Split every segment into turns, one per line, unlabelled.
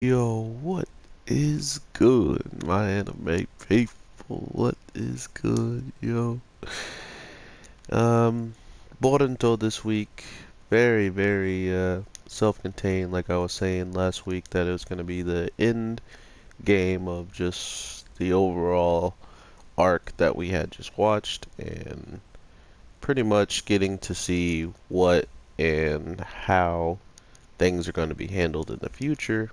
Yo, what is good, my anime people? What is good, yo? Um, Boruto this week, very self-contained. Like I was saying last week, that it was gonna be the end game of just the overall arc that we had just watched, and pretty much getting to see what and how things are going to be handled in the future.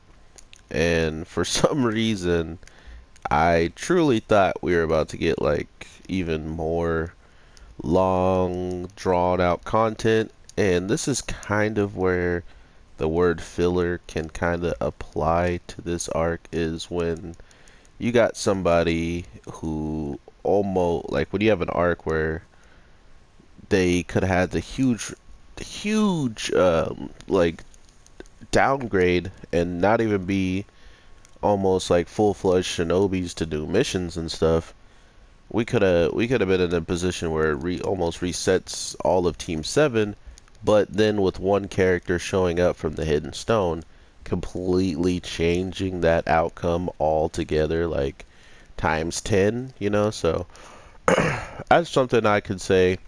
And for some reason, I truly thought we were about to get like even more long, drawn out content. And this is kind of where the word filler can kind of apply to this arc, is when you got somebody who almost, like when you have an arc where they could have had the huge, like downgrade and not even be almost like full-fledged shinobis to do missions and stuff. We could have been in a position where it almost resets all of Team 7, but then with one character showing up from the Hidden Stone, completely changing that outcome altogether, like times 10, you know? So that's something I could say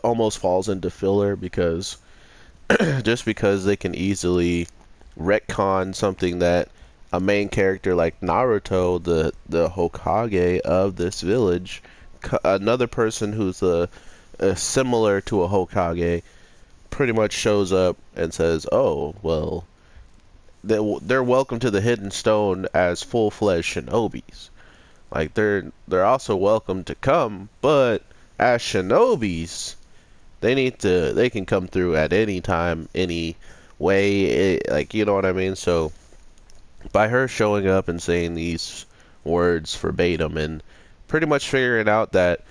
almost falls into filler, because just because they can easily retcon something that a main character like Naruto, the Hokage of this village, another person who's similar to a Hokage, pretty much shows up and says, "Oh, well, they're welcome to the Hidden Stone as full-fledged shinobis. Like they're also welcome to come, but as shinobis, they can come through at any time, any way, like, you know what I mean?" So by her showing up and saying these words verbatim and pretty much figuring out that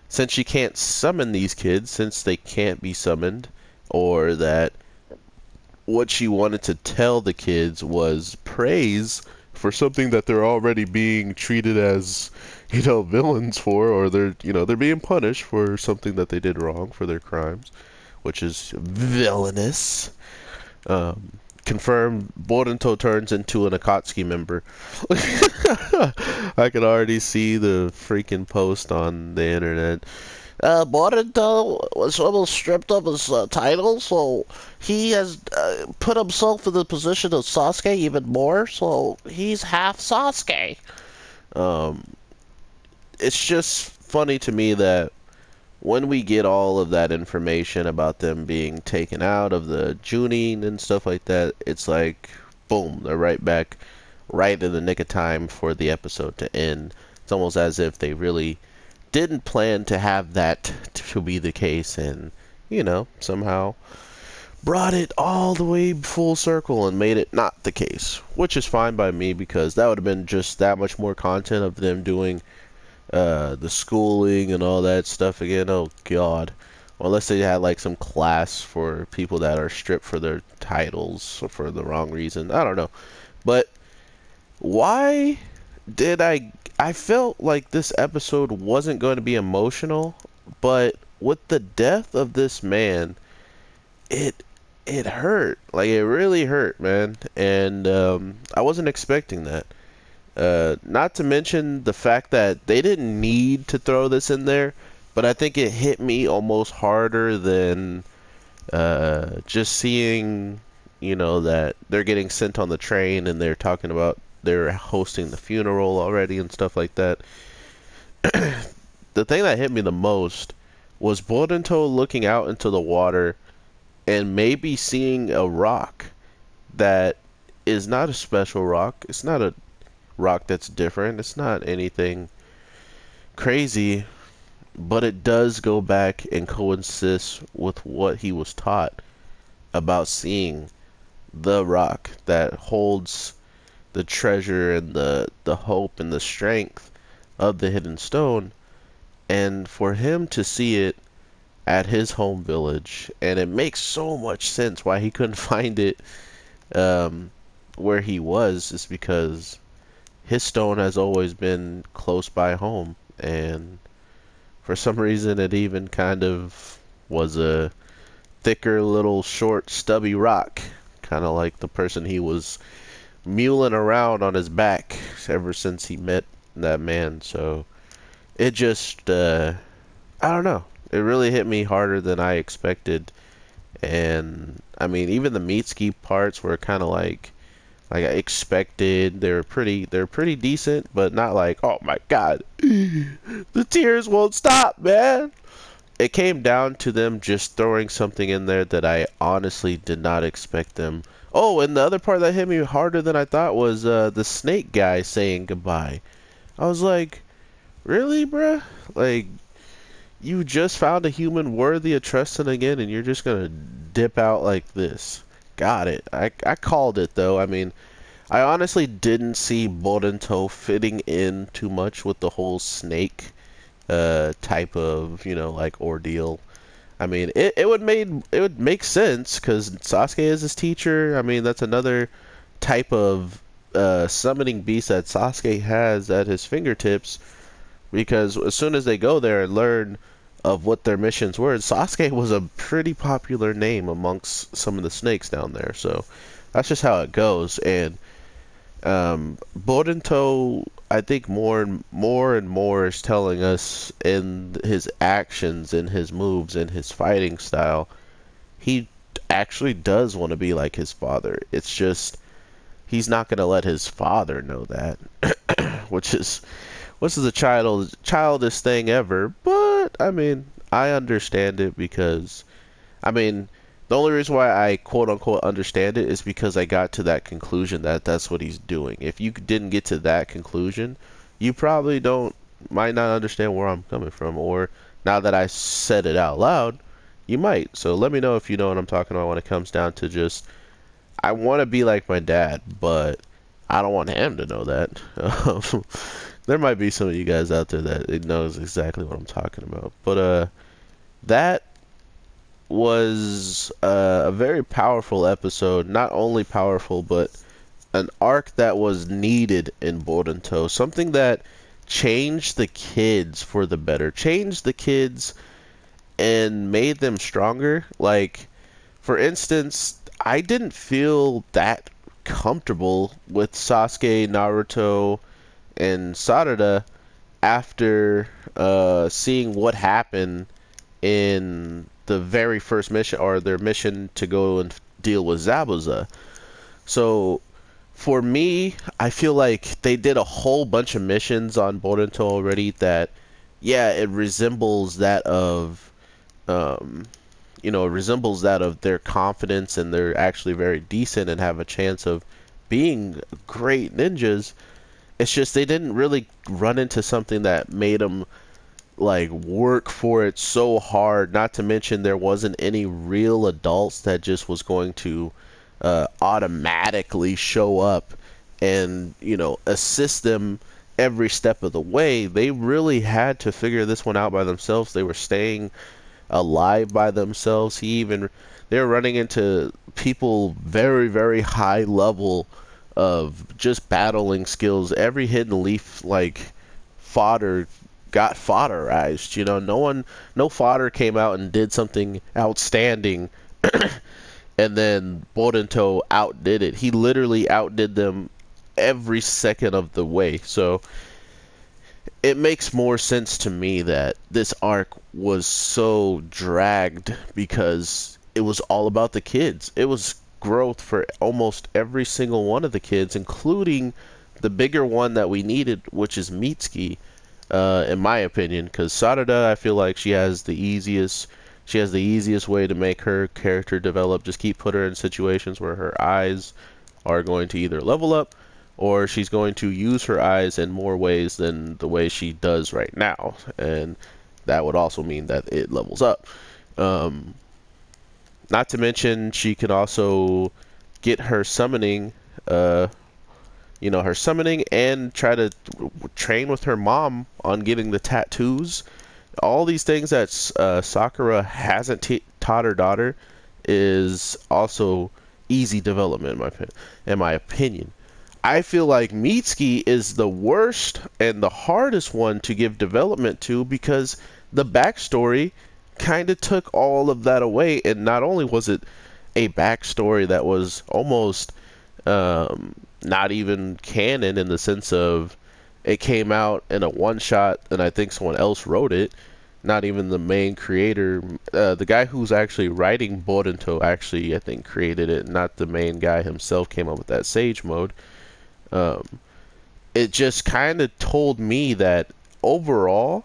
since she can't summon these kids, since they can't be summoned, or that what she wanted to tell the kids was praise for something that they're already being treated as, villains for, or they're being punished for something that they did wrong for their crimes, which is villainous. Um, Confirmed, Boruto turns into an Akatsuki member. I can already see the freaking post on the internet. Boruto was almost stripped of his title, so he has put himself in the position of Sasuke even more, so he's half Sasuke. Um, it's just funny to me that when we get all of that information about them being taken out of the Junin and stuff like that, it's like, boom, they're right back, right in the nick of time for the episode to end. It's almost as if they really didn't plan to have that to be the case, and, somehow brought it all the way full circle and made it not the case, which is fine by me, because that would have been just that much more content of them doing the schooling and all that stuff again. Oh God. Well, unless they had like some class for people that are stripped for their titles for the wrong reason. I don't know. But why did I felt like this episode wasn't going to be emotional, but with the death of this man, it it hurt. Like, it really hurt, man. And I wasn't expecting that. Not to mention the fact that they didn't need to throw this in there, but I think it hit me almost harder than just seeing, that they're getting sent on the train and they're talking about they're hosting the funeral already and stuff like that. The thing that hit me the most was Boruto looking out into the water and maybe seeing a rock that is not a special rock. It's not a rock that's different. It's not anything crazy, but it does go back and coincides with what he was taught about seeing the rock that holds the treasure and the hope and the strength of the hidden stone, and for him to see it at his home village. And it makes so much sense why he couldn't find it where he was, is because his stone has always been close by home, and for some reason it even kind of was a thicker, little, short, stubby rock, kind of like the person he was mulling around on his back ever since he met that man. So it just, I don't know. It really hit me harder than I expected. And I mean, even the Mitsuki parts were kind of like I expected. They're pretty decent, but not like, oh my god, the tears won't stop, man. It came down to them just throwing something in there that I honestly did not expect them. Oh, and the other part that hit me harder than I thought was the snake guy saying goodbye. I was like, really, bruh? Like, you just found a human worthy of trusting again, and you're just gonna dip out like this. Got it. I called it, though. I mean, I honestly didn't see Boruto fitting in too much with the whole snake type of, like ordeal. I mean, it would make sense because Sasuke is his teacher. I mean, that's another type of summoning beast that Sasuke has at his fingertips. Because as soon as they go there and learn of what their missions were, Sasuke was a pretty popular name amongst some of the snakes down there. So that's just how it goes. And Boruto, I think more is telling us in his actions, in his moves, in his fighting style, he actually does want to be like his father. It's just he's not going to let his father know that, which is a childish thing ever. But I mean, I understand it because I mean, the only reason why I quote unquote understand it is because I got to that conclusion that that's what he's doing. If you didn't get to that conclusion, you probably might not understand where I'm coming from, or now that I said it out loud, you might. So let me know if you know what I'm talking about when it comes down to just I want to be like my dad, but I don't want him to know that. There might be some of you guys out there that knows exactly what I'm talking about. But that was a very powerful episode. Not only powerful, but an arc that was needed in Boruto. Something that changed the kids for the better. Changed the kids and made them stronger. Like, for instance, I didn't feel that comfortable with Sasuke, Naruto, and Sarada after seeing what happened in the very first mission, or their mission to go and deal with Zabuza. So for me, I feel like they did a whole bunch of missions on Boruto already that, yeah, it resembles that of their confidence, and they're actually very decent and have a chance of being great ninjas. It's just they didn't really run into something that made them like work for it so hard. Not to mention there wasn't any real adults that just was going to automatically show up and assist them every step of the way. They really had to figure this one out by themselves. They were staying alive by themselves. They were running into people very, very high level of just battling skills. Every hidden leaf fodder got fodderized. No fodder came out and did something outstanding and then Boruto outdid it. He literally outdid them every second of the way. So it makes more sense to me that this arc was so dragged because it was all about the kids. It was growth for almost every single one of the kids, including the bigger one that we needed, which is Mitsuki, in my opinion. Because Sarada, I feel like she has the easiest way to make her character develop. Just keep put her in situations where her eyes are going to either level up, or she's going to use her eyes in more ways than the way she does right now, and that would also mean that it levels up. Not to mention, she can also get her summoning, her summoning, and try to train with her mom on getting the tattoos. All these things that Sakura hasn't taught her daughter is also easy development, in my opinion. I feel like Mitsuki is the worst and the hardest one to give development to because the backstory kind of took all of that away. And not only was it a backstory that was almost, not even canon in the sense of it came out in a one shot and I think someone else wrote it. Not even the main creator. The guy who's actually writing Boruto actually, I think, created it. Not the main guy himself came up with that Sage mode. Um, it just kind of told me that overall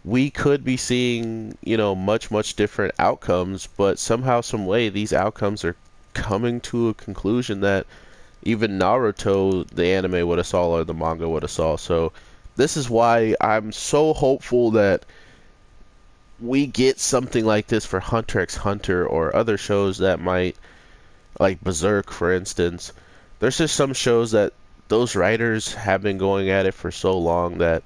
we could be seeing, much different outcomes, but somehow, some way, these outcomes are coming to a conclusion that even Naruto, the anime, would have saw, or the manga would have saw. So this is why I'm so hopeful that we get something like this for Hunter x Hunter or other shows that might, like Berserk, for instance. There's just some shows that those writers have been going at it for so long that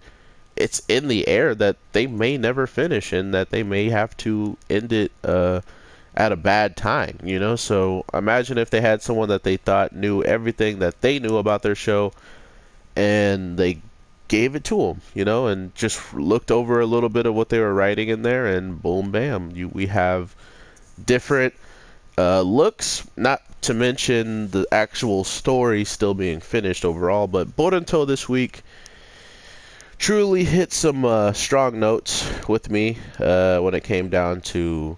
it's in the air that they may never finish and that they may have to end it at a bad time, So imagine if they had someone that they thought knew everything that they knew about their show and they gave it to them, and just looked over a little bit of what they were writing in there, and boom, bam, we have different looks, not to mention the actual story still being finished overall. But Boruto this week truly hit some strong notes with me when it came down to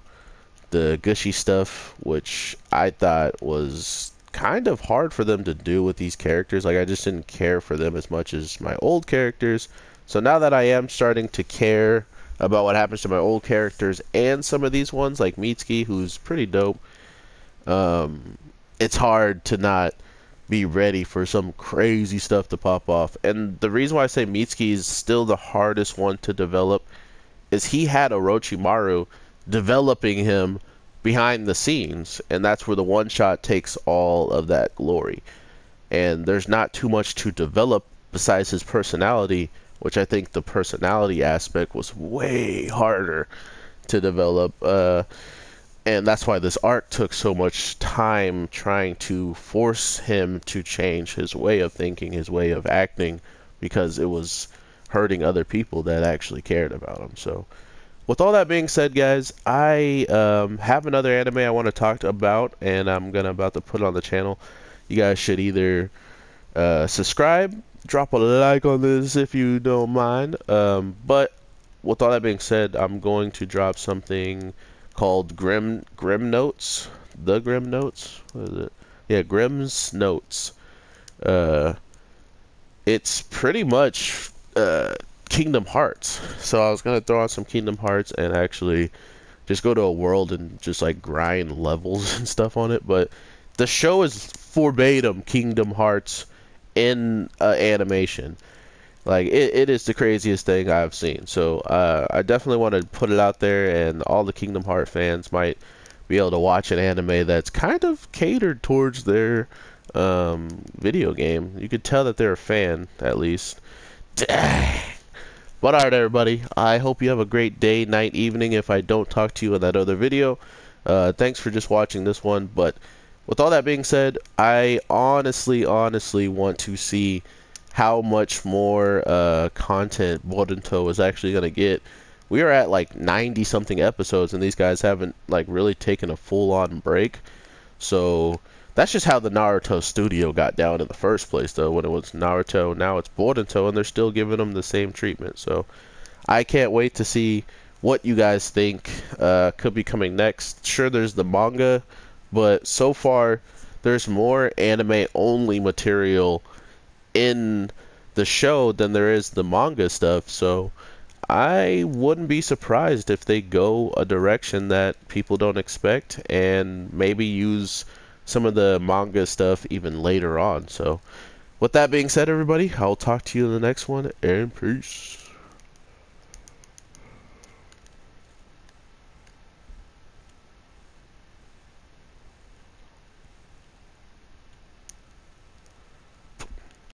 the gushy stuff, which I thought was kind of hard for them to do with these characters. Like, I just didn't care for them as much as my old characters. So now that I am starting to care about what happens to my old characters and some of these ones, like Mitsuki, who's pretty dope, it's hard to not be ready for some crazy stuff to pop off. And the reason why I say Mitsuki is still the hardest one to develop is he had Orochimaru developing him behind the scenes, and that's where the one shot takes all of that glory. And there's not too much to develop besides his personality, which I think the personality aspect was way harder to develop. And that's why this arc took so much time, trying to force him to change his way of thinking, his way of acting, because it was hurting other people that actually cared about him. So with all that being said, guys, I have another anime I want to talk about, and I'm about to put it on the channel. You guys should either subscribe, drop a like on this if you don't mind. But with all that being said, I'm going to drop something called Grim Notes. The Grim Notes? What is it? Yeah, Grimm's Notes. It's pretty much Kingdom Hearts. So I was gonna throw on some Kingdom Hearts and actually just go to a world and just like grind levels and stuff on it. But the show is verbatim Kingdom Hearts in animation. Like, it is the craziest thing I've seen. So I definitely want to put it out there, and all the Kingdom Hearts fans might be able to watch an anime that's kind of catered towards their video game. You could tell that they're a fan, at least. Dang. But alright, everybody, I hope you have a great day, night, evening if I don't talk to you in that other video. Thanks for just watching this one. But with all that being said, I honestly want to see how much more content Boruto is actually going to get. We are at like 90 something episodes, and these guys haven't like really taken a full-on break. So that's just how the Naruto studio got down in the first place, though. When it was Naruto, now it's Boruto, and they're still giving them the same treatment. So I can't wait to see what you guys think could be coming next. Sure, there's the manga, but so far there's more anime-only material in the show than there is the manga stuff. So I wouldn't be surprised if they go a direction that people don't expect and maybe use some of the manga stuff even later on. So with that being said, everybody, I'll talk to you in the next one, and peace.